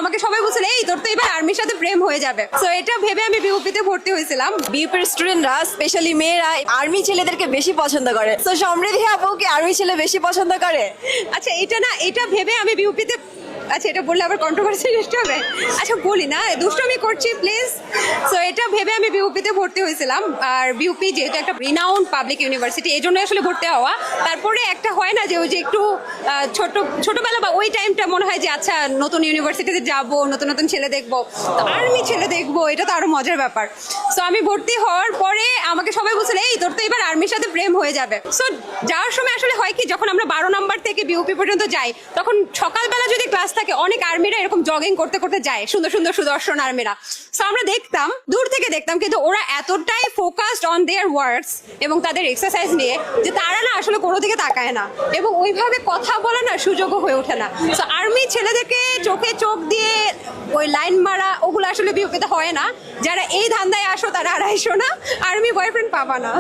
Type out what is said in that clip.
আমাকে সবাই বলছিল এই তোর তো এবার আর্মির সাথে প্রেম হয়ে যাবে, তো এটা ভেবে আমি বিউপিতে ভর্তি হয়েছিলাম। বিউপির স্টুডেন্টরা স্পেশালি মেয়েরা আর্মি ছেলেদেরকে বেশি পছন্দ করে, তো সমৃদ্ধি আপু কি আর্মি ছেলে বেশি পছন্দ করে? আচ্ছা এটা ভেবে আমি বিউপিতে, আচ্ছা এটা বললে আবার কন্ট্রোভার্সি সৃষ্টি হবে, আচ্ছা বলি না, দুষ্টমি করছি প্লিজ। সো এটা ভেবে আমি বিউপিতে ভর্তি হয়েছিলাম। আর বিউপি যেহেতু একটা রিনাউন্ড পাবলিক ইউনিভার্সিটি, এই জন্য আসলে ভর্তি হওয়া। তারপরে একটা হয় না যে ওই যে একটু ছোটবেলা বা ওই টাইমটা মনে হয় যে আচ্ছা নতুন ইউনিভার্সিটিতে যাব, নতুন নতুন ছেলে দেখবো, তো আর্মি ছেলে দেখবো, এটা তো আরো মজার ব্যাপার। সো আমি ভর্তি হওয়ার পরে আমাকে সবাই বলছিল এই তোর তো এবার আর্মির সাথে প্রেম হয়ে যাবে। সো যাওয়ার সময় আসলে হয় কি, যখন আমরা 12 নম্বর থেকে বিউপি পর্যন্ত যাই, তখন সকালবেলা যদি ক্লাস থাকে অনেক আর্মিরা এরকম জগিং করতে করতে যায়, সুন্দর সুন্দর সুদর্শন আর্মিরা। সো আমরা দেখতাম, দূর থেকে দেখতাম, কিন্তু ওরা এতটাই ফোকাসড অন দেয়ার ওয়ার্কস এবং তাদের এক্সারসাইজ নিয়ে যে তারা না আসলে কোনো দিকে তাকায় না এবং ওইভাবে কথা বলা না সুযোগও হয়ে ওঠে না। সো আর্মি ছেলেদেরকে চোখে চোখ দিয়ে ওই লাইন মারা ওগুলো আসলে বিউপিতে হয় না। যারা এই ধান্দায় আসো তারা আর আইসো না, আর্মি বয়ফ্রেন্ড পাবা না।